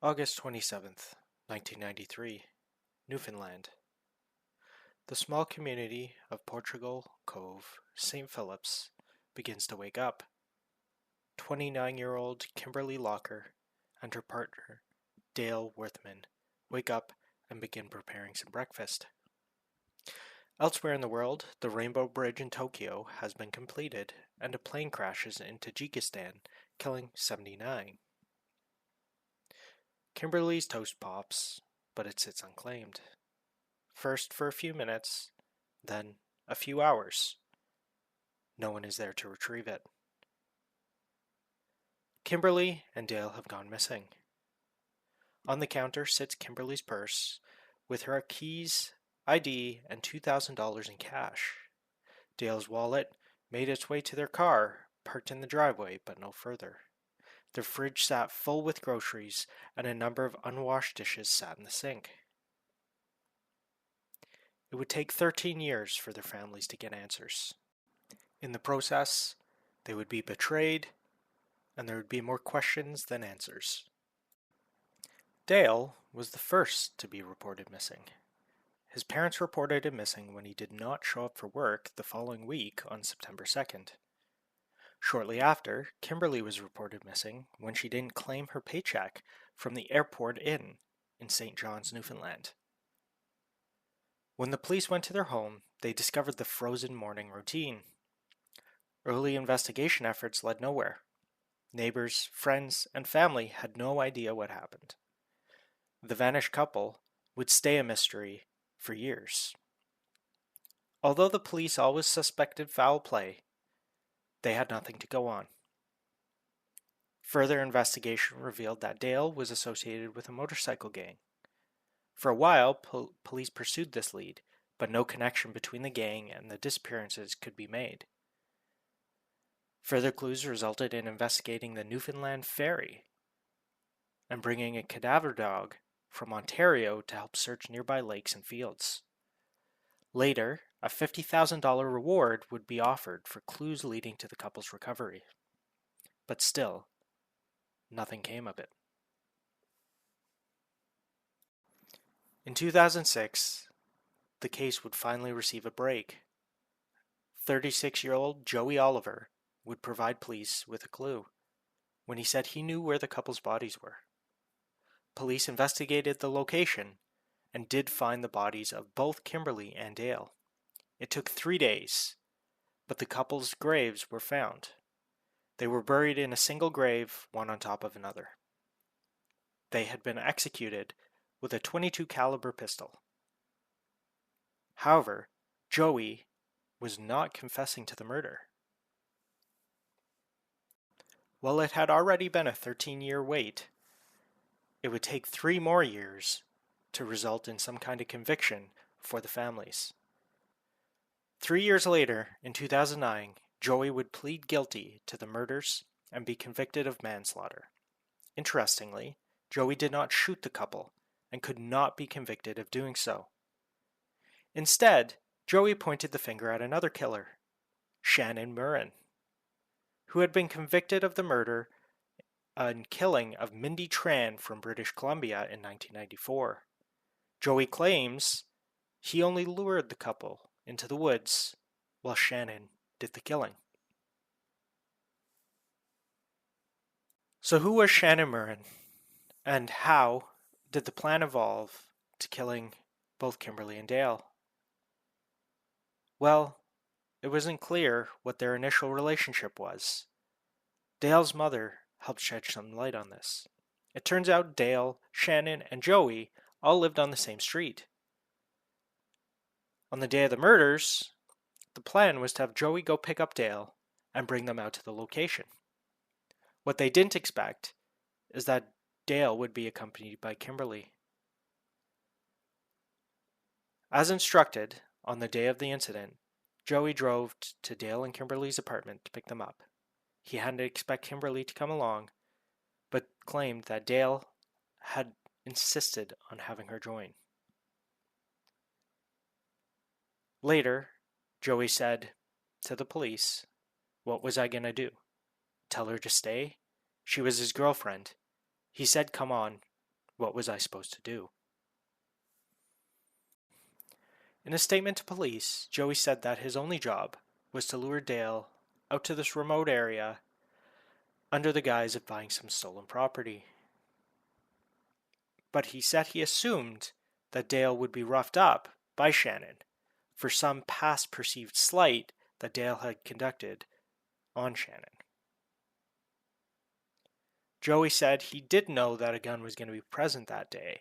August 27th, 1993, Newfoundland. The small community of Portugal Cove, St. Philip's, begins to wake up. 29-year-old Kimberley Lockyer and her partner, Dale Worthman, wake up and begin preparing some breakfast. Elsewhere in the world, the Rainbow Bridge in Tokyo has been completed, and a plane crashes into Tajikistan, killing 79. Kimberley's toast pops, but it sits unclaimed. First for a few minutes, then a few hours. No one is there to retrieve it. Kimberley and Dale have gone missing. On the counter sits Kimberley's purse with her keys, ID, and $2,000 in cash. Dale's wallet made its way to their car, parked in the driveway, but no further. The fridge sat full with groceries, and a number of unwashed dishes sat in the sink. It would take 13 years for their families to get answers. In the process, they would be betrayed, and there would be more questions than answers. Dale was the first to be reported missing. His parents reported him missing when he did not show up for work the following week on September 2nd. Shortly after, Kimberley was reported missing when she didn't claim her paycheck from the Airport Inn in St. John's, Newfoundland. When the police went to their home, they discovered the frozen morning routine. Early investigation efforts led nowhere. Neighbors, friends, and family had no idea what happened. The vanished couple would stay a mystery for years. Although the police always suspected foul play, they had nothing to go on. Further investigation revealed that Dale was associated with a motorcycle gang. For a while, police pursued this lead, but no connection between the gang and the disappearances could be made. Further clues resulted in investigating the Newfoundland ferry and bringing a cadaver dog from Ontario to help search nearby lakes and fields. Later, a $50,000 reward would be offered for clues leading to the couple's recovery. But still, nothing came of it. In 2006, the case would finally receive a break. 36-year-old Joey Oliver would provide police with a clue when he said he knew where the couple's bodies were. Police investigated the location and did find the bodies of both Kimberley and Dale. It took 3 days, but the couple's graves were found. They were buried in a single grave, one on top of another. They had been executed with a .22 caliber pistol. However, Joey was not confessing to the murder. While it had already been a 13-year wait, it would take 3 more years to result in some kind of conviction for the families. 3 years later, in 2009, Joey would plead guilty to the murders and be convicted of manslaughter. Interestingly, Joey did not shoot the couple and could not be convicted of doing so. Instead, Joey pointed the finger at another killer, Shannon Murren, who had been convicted of the murder and killing of Mindy Tran from British Columbia in 1994. Joey claims he only lured the couple into the woods while Shannon did the killing. So who was Shannon Murren, and how did the plan evolve to killing both Kimberley and Dale? Well, it wasn't clear what their initial relationship was. Dale's mother helped shed some light on this. It turns out Dale, Shannon, and Joey all lived on the same street. On the day of the murders, the plan was to have Joey go pick up Dale and bring them out to the location. What they didn't expect is that Dale would be accompanied by Kimberley. As instructed, on the day of the incident, Joey drove to Dale and Kimberley's apartment to pick them up. He hadn't expected Kimberley to come along, but claimed that Dale had insisted on having her join. Later, Joey said to the police, "What was I going to do? Tell her to stay? She was his girlfriend. He said, 'Come on,' What was I supposed to do? In a statement to police, Joey said that his only job was to lure Dale out to this remote area under the guise of buying some stolen property. But he said he assumed that Dale would be roughed up by Shannon for some past perceived slight that Dale had conducted on Shannon. Joey said he did know that a gun was going to be present that day,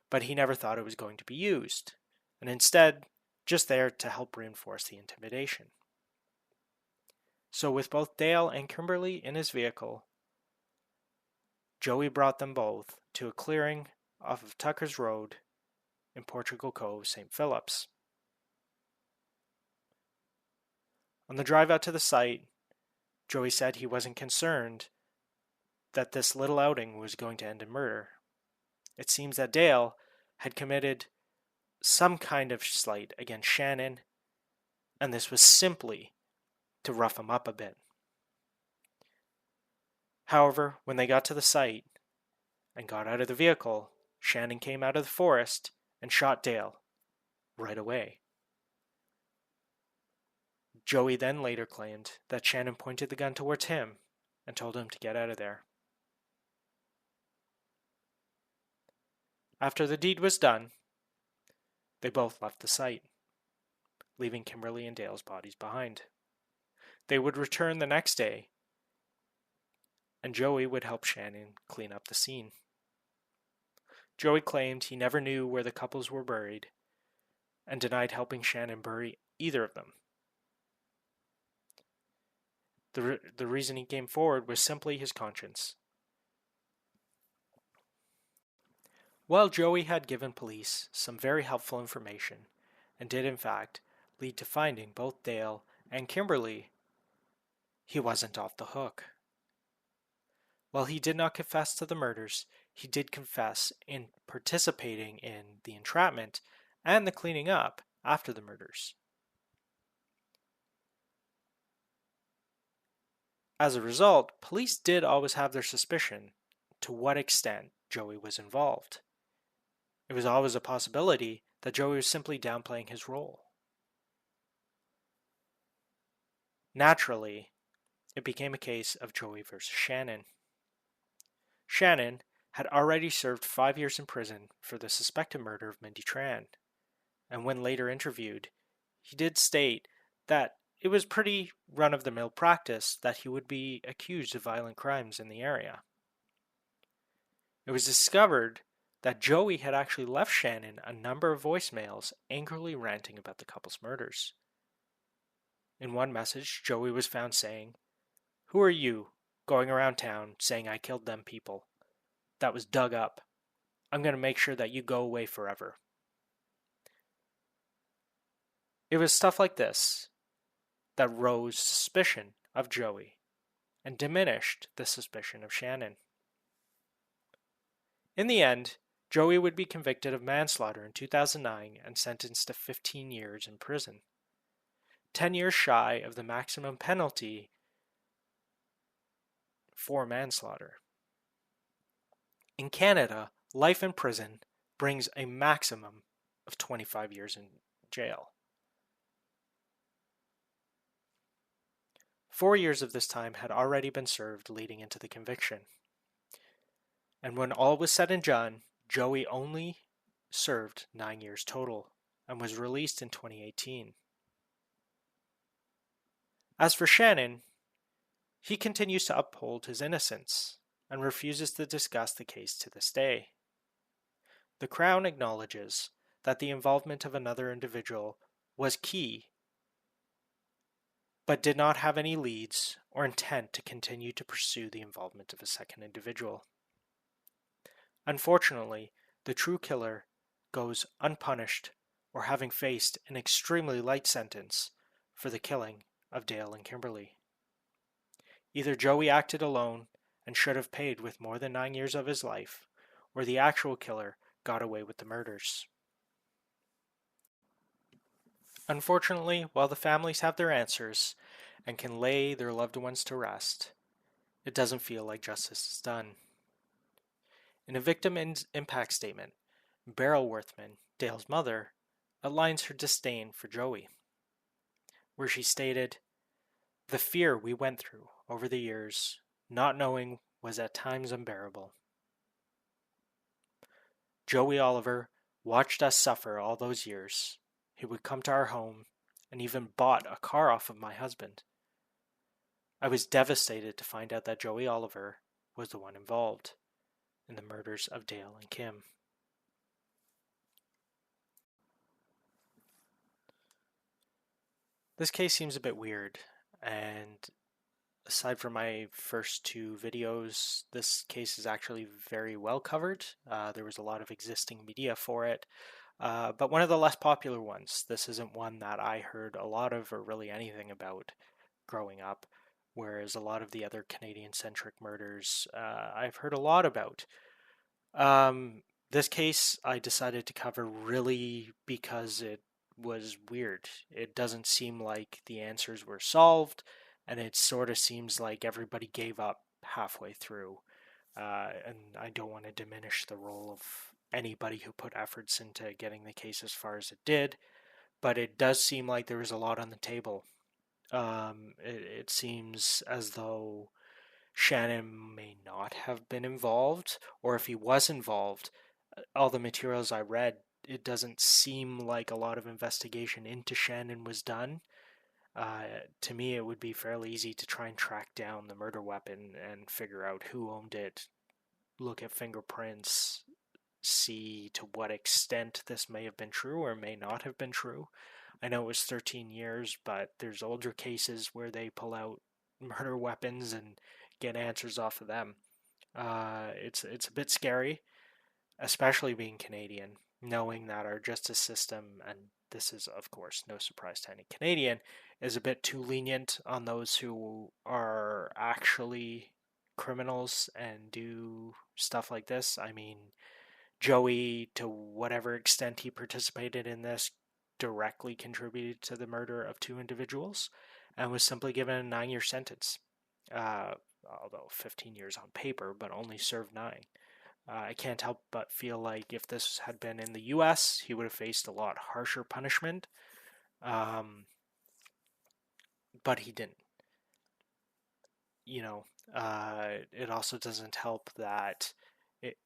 but he never thought it was going to be used, and instead, just there to help reinforce the intimidation. So with both Dale and Kimberley in his vehicle, Joey brought them both to a clearing off of Tucker's Road in Portugal Cove, St. Philip's. On the drive out to the site, Joey said he wasn't concerned that this little outing was going to end in murder. It seems that Dale had committed some kind of slight against Shannon, and this was simply to rough him up a bit. However, when they got to the site and got out of the vehicle, Shannon came out of the forest and shot Dale right away. Joey then later claimed that Shannon pointed the gun towards him and told him to get out of there. After the deed was done, they both left the site, leaving Kimberley and Dale's bodies behind. They would return the next day, and Joey would help Shannon clean up the scene. Joey claimed he never knew where the couples were buried and denied helping Shannon bury either of them. The reason he came forward was simply his conscience. While Joey had given police some very helpful information, and did in fact lead to finding both Dale and Kimberley, he wasn't off the hook. While he did not confess to the murders, he did confess in participating in the entrapment and the cleaning up after the murders. As a result, police did always have their suspicion to what extent Joey was involved. It was always a possibility that Joey was simply downplaying his role. Naturally, it became a case of Joey versus Shannon. Shannon had already served 5 years in prison for the suspected murder of Mindy Tran, and when later interviewed, he did state that it was pretty run-of-the-mill practice that he would be accused of violent crimes in the area. It was discovered that Joey had actually left Shannon a number of voicemails angrily ranting about the couple's murders. In one message, Joey was found saying, "Who are you, going around town saying I killed them people? That was dug up. I'm going to make sure that you go away forever." It was stuff like this that rose suspicion of Joey and diminished the suspicion of Shannon. In the end, Joey would be convicted of manslaughter in 2009 and sentenced to 15 years in prison, 10 years shy of the maximum penalty for manslaughter. In Canada, life in prison brings a maximum of 25 years in jail. 4 years of this time had already been served leading into the conviction. And when all was said and done, Joey only served 9 years total and was released in 2018. As for Shannon, he continues to uphold his innocence and refuses to discuss the case to this day. The Crown acknowledges that the involvement of another individual was key, but did not have any leads or intent to continue to pursue the involvement of a second individual. Unfortunately, the true killer goes unpunished or having faced an extremely light sentence for the killing of Dale and Kimberley. Either Joey acted alone and should have paid with more than 9 years of his life, or the actual killer got away with the murders. Unfortunately, while the families have their answers and can lay their loved ones to rest, it doesn't feel like justice is done. In a victim impact statement, Beryl Worthman, Dale's mother, outlines her disdain for Joey, where she stated, "The fear we went through over the years, not knowing, was at times unbearable. Joey Oliver watched us suffer all those years. He would come to our home and even bought a car off of my husband. I was devastated to find out that Joey Oliver was the one involved in the murders of Dale and Kim." This case seems a bit weird, and aside from my first two videos, this case is actually very well covered. There was a lot of existing media for it, but one of the less popular ones. This isn't one that I heard a lot of or really anything about growing up, whereas a lot of the other Canadian-centric murders I've heard a lot about. This case I decided to cover really because it was weird. It doesn't seem like the answers were solved, and it sort of seems like everybody gave up halfway through. And I don't want to diminish the role of anybody who put efforts into getting the case as far as it did, but it does seem like there was a lot on the table. It seems as though Shannon may not have been involved, or if he was involved, all the materials I read, it doesn't seem like a lot of investigation into Shannon was done. To me, it would be fairly easy to try and track down the murder weapon and figure out who owned it, look at fingerprints, see to what extent this may have been true or may not have been true. I know it was 13 years, but there's older cases where they pull out murder weapons and get answers off of them. It's a bit scary, especially being Canadian, knowing that our justice system, and this is of course no surprise to any Canadian, is a bit too lenient on those who are actually criminals and do stuff like this. I mean, Joey, to whatever extent he participated in this, directly contributed to the murder of two individuals and was simply given a 9-year sentence. Although 15 years on paper, but only served 9. I can't help but feel like if this had been in the US, he would have faced a lot harsher punishment, but he didn't. It also doesn't help that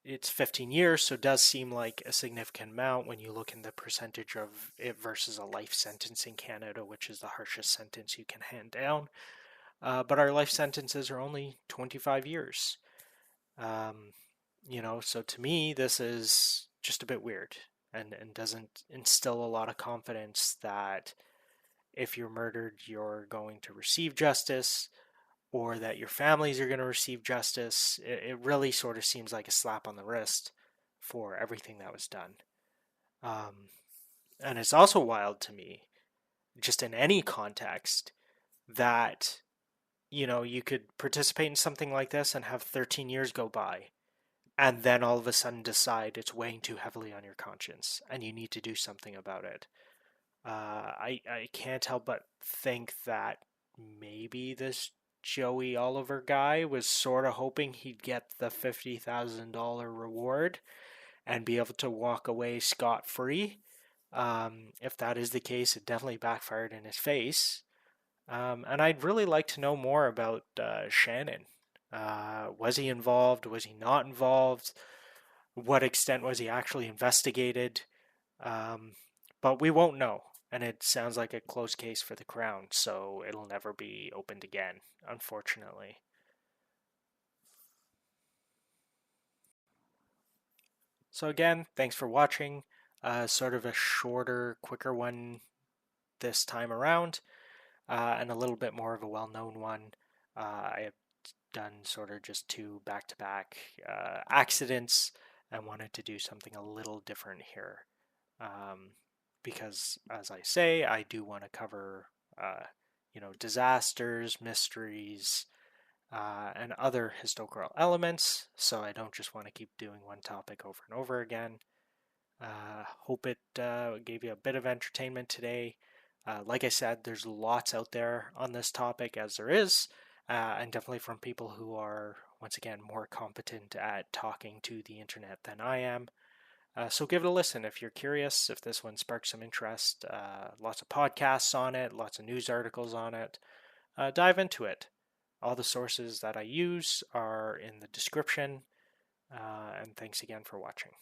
it's 15 years, so it does seem like a significant amount when you look in the percentage of it versus a life sentence in Canada, which is the harshest sentence you can hand down. But our life sentences are only 25 years. So to me, this is just a bit weird and doesn't instill a lot of confidence that if you're murdered, you're going to receive justice or that your families are going to receive justice. It really sort of seems like a slap on the wrist for everything that was done. And it's also wild to me, just in any context, that you could participate in something like this and have 13 years go by and then all of a sudden decide it's weighing too heavily on your conscience and you need to do something about it. I can't help but think that maybe this Joey Oliver guy was sort of hoping he'd get the $50,000 reward and be able to walk away scot-free. If that is the case, it definitely backfired in his face. And I'd really like to know more about Shannon. Was he involved? Was he not involved? What extent was he actually investigated? But we won't know. And it sounds like a close case for the Crown, so it'll never be opened again, unfortunately. So again, thanks for watching. Sort of a shorter, quicker one this time around, and a little bit more of a well-known one. I have done sort of just two back-to-back accidents and wanted to do something a little different here. Because, as I say, I do want to cover, disasters, mysteries, and other historical elements, so I don't just want to keep doing one topic over and over again. Hope it gave you a bit of entertainment today. Like I said, there's lots out there on this topic, as there is, and definitely from people who are once again, more competent at talking to the internet than I am. So give it a listen if you're curious, if this one sparks some interest. Lots of podcasts on it, lots of news articles on it. Dive into it. All the sources that I use are in the description. And thanks again for watching.